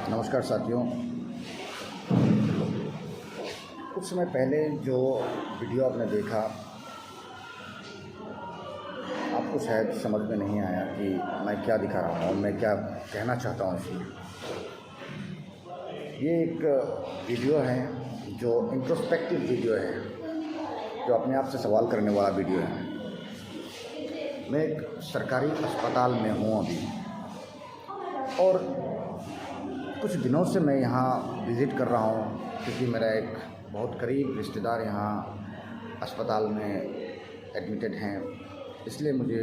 नमस्कार साथियों, कुछ समय पहले जो वीडियो आपने देखा आपको शायद समझ में नहीं आया कि मैं क्या दिखा रहा हूँ, मैं क्या कहना चाहता हूँ इसमें। ये एक वीडियो है जो इंट्रोस्पेक्टिव वीडियो है, जो अपने आप से सवाल करने वाला वीडियो है। मैं एक सरकारी अस्पताल में हूँ अभी, और कुछ दिनों से मैं यहाँ विज़िट कर रहा हूँ क्योंकि मेरा एक बहुत करीब रिश्तेदार यहाँ अस्पताल में एडमिटेड हैं, इसलिए मुझे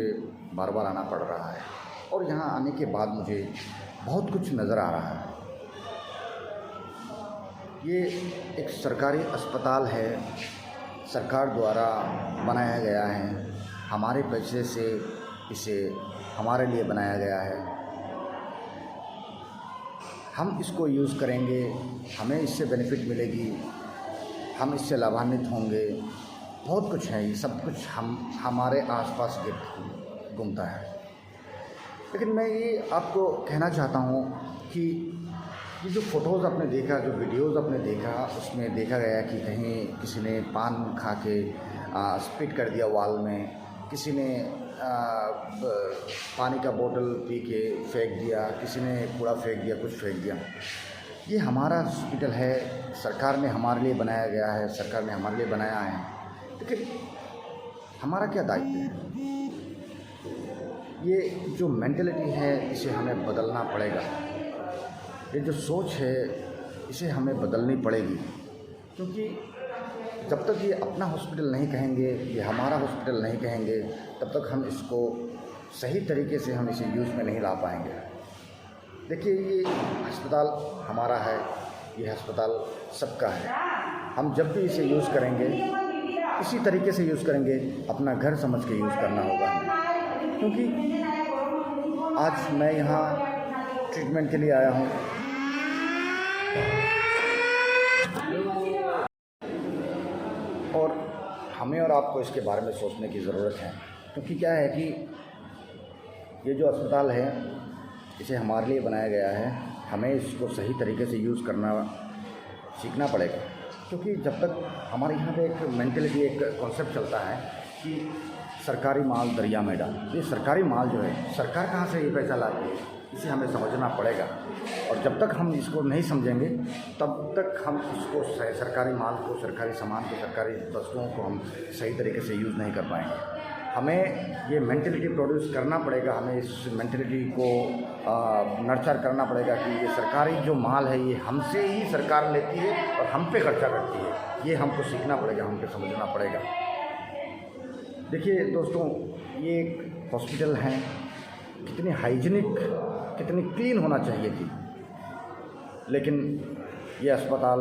बार बार आना पड़ रहा है। और यहाँ आने के बाद मुझे बहुत कुछ नज़र आ रहा है। ये एक सरकारी अस्पताल है, सरकार द्वारा बनाया गया है, हमारे पैसे से इसे हमारे लिए बनाया गया है। हम इसको यूज़ करेंगे, हमें इससे बेनिफिट मिलेगी, हम इससे लाभान्वित होंगे। बहुत कुछ है, ये सब कुछ हमारे आसपास घूमता है। लेकिन मैं ये आपको कहना चाहता हूँ कि ये जो फ़ोटोज़ आपने देखा, जो वीडियोज़ आपने देखा, उसमें देखा गया कि कहीं किसी ने पान खा के स्पिट कर दिया वॉल में, किसी ने पानी का बोतल पी के फेंक दिया, किसी ने कूड़ा फेंक दिया, कुछ फेंक दिया। ये हमारा हॉस्पिटल है, सरकार ने हमारे लिए बनाया गया है, सरकार ने हमारे लिए बनाया है। लेकिन हमारा क्या दायित्व है? ये जो मेंटलिटी है इसे हमें बदलना पड़ेगा। ये जो सोच है इसे हमें बदलनी पड़ेगी, क्योंकि जब तक ये अपना हॉस्पिटल नहीं कहेंगे, ये हमारा हॉस्पिटल नहीं कहेंगे, तब तक हम इसको सही तरीके से हम इसे यूज़ में नहीं ला पाएंगे। देखिए, ये अस्पताल हमारा है, ये अस्पताल सबका है। हम जब भी इसे यूज़ करेंगे इसी तरीके से यूज़ करेंगे, अपना घर समझ के यूज़ करना होगा हमें। क्योंकि आज मैं यहाँ ट्रीटमेंट के लिए आया हूँ, और हमें और आपको इसके बारे में सोचने की ज़रूरत है। क्योंकि क्या है कि ये जो अस्पताल है इसे हमारे लिए बनाया गया है, हमें इसको सही तरीके से यूज़ करना सीखना पड़ेगा। क्योंकि जब तक हमारे यहाँ पे एक मेंटलिटी, एक कॉन्सेप्ट चलता है कि सरकारी माल दरिया में डाल, ये सरकारी माल जो है सरकार कहाँ से ये पैसा लाती है, इसे हमें समझना पड़ेगा। और जब तक हम इसको नहीं समझेंगे तब तक हम इसको सरकारी माल को, सरकारी सामान को, सरकारी वस्तुओं को हम सही तरीके से यूज़ नहीं कर पाएंगे। हमें ये मेंटलिटी प्रोड्यूस करना पड़ेगा, हमें इस मेंटलिटी को नर्चर करना पड़ेगा कि ये सरकारी जो माल है ये हमसे ही सरकार लेती है और हम पे खर्चा करती है। ये हमको सीखना पड़ेगा, हमको समझना पड़ेगा। देखिए दोस्तों, ये एक हॉस्पिटल है, कितनी हाइजीनिक, कितनी क्लीन होना चाहिए थी, लेकिन ये अस्पताल,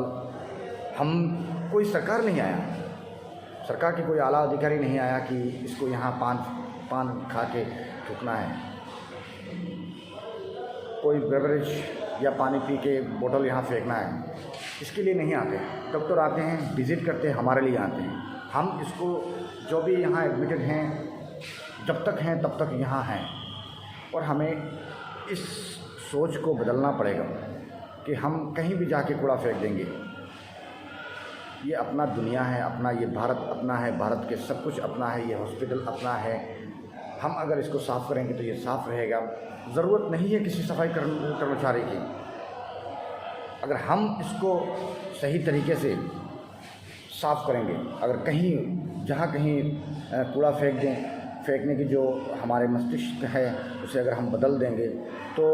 हम कोई सरकार नहीं आया, सरकार की कोई आला अधिकारी नहीं आया कि इसको यहाँ पान खा के थूकना है, कोई बेवरेज या पानी पी के बोतल यहाँ फेंकना है, इसके लिए नहीं आते। डॉक्टर आते हैं, विज़िट करते हैं, हमारे लिए आते हैं। हम इसको, जो भी यहाँ एडमिटेड हैं, जब तक हैं तब तक यहाँ हैं, और हमें इस सोच को बदलना पड़ेगा कि हम कहीं भी जाके कूड़ा फेंक देंगे। ये अपना दुनिया है, अपना ये भारत अपना है, भारत के सब कुछ अपना है, ये हॉस्पिटल अपना है। हम अगर इसको साफ़ करेंगे तो ये साफ़ रहेगा। ज़रूरत नहीं है किसी सफाई कर्मचारी की। अगर हम इसको सही तरीके से साफ़ करेंगे, अगर कहीं जहाँ कहीं कूड़ा फेंक दें, फेंकने की जो हमारे मस्तिष्क है उसे अगर हम बदल देंगे तो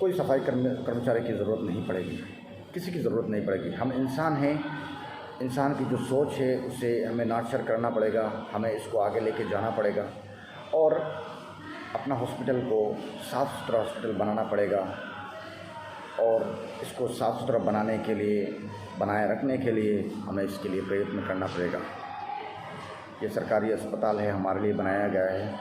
कोई सफाई कर्मचारी की ज़रूरत नहीं पड़ेगी, किसी की ज़रूरत नहीं पड़ेगी। हम इंसान हैं, इंसान की जो सोच है उसे हमें नर्चर करना पड़ेगा, हमें इसको आगे लेके जाना पड़ेगा और अपना हॉस्पिटल को साफ़ सुथरा हॉस्पिटल बनाना पड़ेगा और इसको साफ़ सुथरा बनाने के लिए, बनाए रखने के लिए हमें इसके लिए प्रयत्न करना पड़ेगा। ये सरकारी अस्पताल है, हमारे लिए बनाया गया है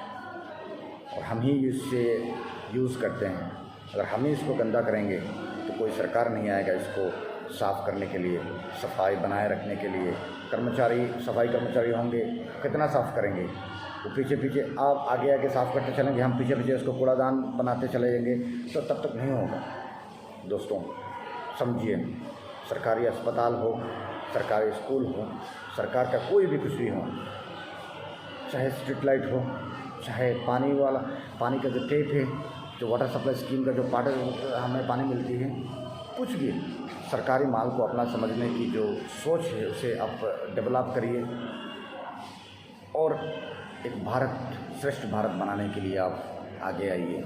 और हम ही इससे यूज़ करते हैं। अगर हम ही इसको गंदा करेंगे तो कोई सरकार नहीं आएगा इसको साफ़ करने के लिए, सफाई बनाए रखने के लिए। कर्मचारी, सफाई कर्मचारी होंगे, कितना साफ़ करेंगे? वो पीछे पीछे आप आगे साफ़ करते चलेंगे, हम पीछे पीछे उसको कूड़ादान बनाते चले जाएंगे तो तब तक नहीं होगा। दोस्तों समझिए, सरकारी अस्पताल हो, सरकारी स्कूल हो, सरकार का कोई भी कुछ भी हो, चाहे स्ट्रीट लाइट हो, चाहे पानी का जो टेप है, जो वाटर सप्लाई स्कीम का जो पार्ट हमें पानी मिलती है, कुछ भी सरकारी माल को अपना समझने की जो सोच है उसे आप डेवलप करिए और एक भारत, श्रेष्ठ भारत बनाने के लिए आप आगे आइए।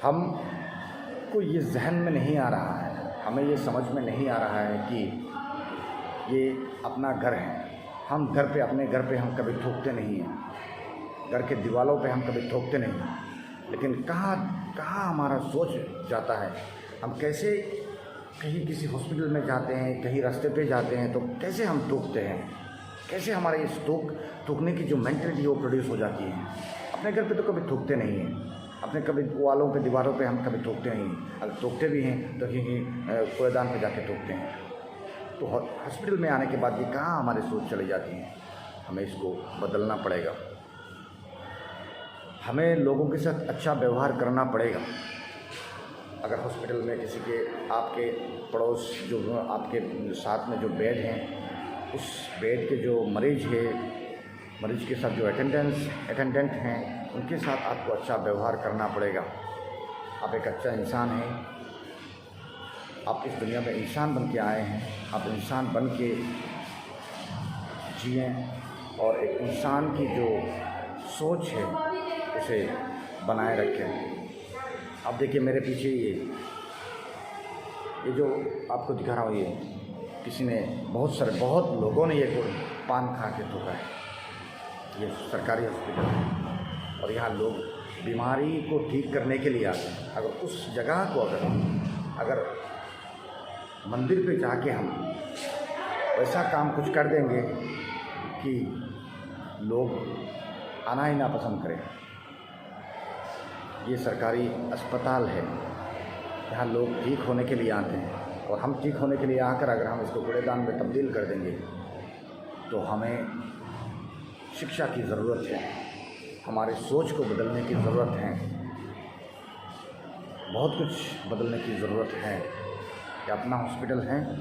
हम को ये जहन में नहीं आ रहा है, हमें ये समझ में नहीं आ रहा है कि ये अपना घर है। हम घर पे, अपने घर पे हम कभी थूकते नहीं हैं, घर के दीवारों पे हम कभी थूकते नहीं हैं, लेकिन कहाँ हमारा सोच जाता है। हम कैसे कहीं किसी हॉस्पिटल में जाते हैं, कहीं रास्ते पे जाते हैं तो कैसे हम थूकते हैं, कैसे हमारे इस थूकने की जो मेंटलिटी वो प्रोड्यूस हो जाती है। अपने घर पे तो कभी थूकते नहीं हैं, अपने कभी वालों पे, दीवारों पे हम कभी थूकते नहीं हैं। अगर थूकते भी हैं तो कहीं कूड़ेदान पे जाके थूकते हैं। तो हॉस्पिटल में आने के बाद ये कहाँ हमारी सोच चली जाती है। हमें इसको बदलना पड़ेगा, हमें लोगों के साथ अच्छा व्यवहार करना पड़ेगा। अगर हॉस्पिटल में किसी के, आपके पड़ोस जो आपके साथ में जो बेड हैं, उस बेड के जो मरीज़ के साथ जो अटेंडेंट हैं, उनके साथ आपको अच्छा व्यवहार करना पड़ेगा। आप एक अच्छा इंसान हैं, आप इस दुनिया में इंसान बन के आए हैं, आप इंसान बन के जिएं और एक इंसान की जो सोच है उसे बनाए रखें। अब देखिए मेरे पीछे ये जो आपको दिखा रहा हूँ, ये किसी ने, बहुत लोगों ने ये पान खा के थूका है। ये सरकारी हॉस्पिटल है और यहाँ लोग बीमारी को ठीक करने के लिए आते हैं। अगर उस जगह को अगर मंदिर पे जाके हम ऐसा काम कुछ कर देंगे कि लोग आना ही ना पसंद करें। ये सरकारी अस्पताल है, यहाँ लोग ठीक होने के लिए आते हैं और हम ठीक होने के लिए आकर अगर हम इसको कूड़ेदान में तब्दील कर देंगे तो हमें शिक्षा की ज़रूरत है, हमारी सोच को बदलने की ज़रूरत है, बहुत कुछ बदलने की ज़रूरत है। कि अपना हॉस्पिटल है,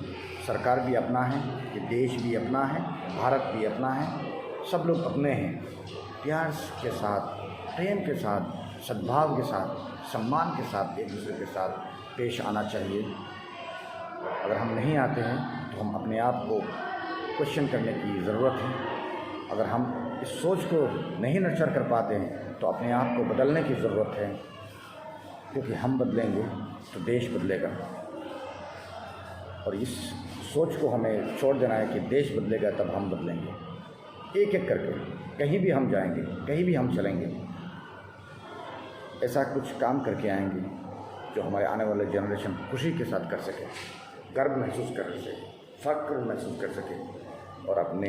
सरकार भी अपना है, ये देश भी अपना है, भारत भी अपना है, सब लोग अपने हैं। प्यार के साथ, प्रेम के साथ, सद्भाव के साथ, सम्मान के साथ एक दूसरे के साथ पेश आना चाहिए। अगर हम नहीं आते हैं तो हम अपने आप को क्वेश्चन करने की ज़रूरत है। अगर हम इस सोच को नहीं नर्चर कर पाते हैं तो अपने आप को बदलने की ज़रूरत है, क्योंकि हम बदलेंगे तो देश बदलेगा। और इस सोच को हमें छोड़ देना है कि देश बदलेगा तब हम बदलेंगे। एक एक करके कहीं भी हम जाएंगे, कहीं भी हम चलेंगे, ऐसा कुछ काम करके आएंगे जो हमारे आने वाले जनरेशन खुशी के साथ कर सके, गर्व महसूस कर सके, फ़ख्र महसूस कर सके और अपने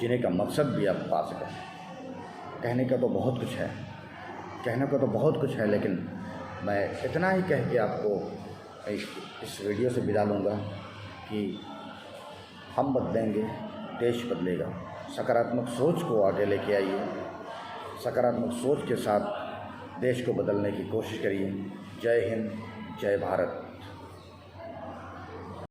जीने का मकसद भी आप पा सकें। कहने का तो बहुत कुछ है, लेकिन मैं इतना ही कह के आपको इस वीडियो से विदा लूँगा कि हम बदलेंगे, देश बदलेगा। सकारात्मक सोच को आगे लेके आइए, सकारात्मक सोच के साथ देश को बदलने की कोशिश करिए। जय हिंद, जय भारत।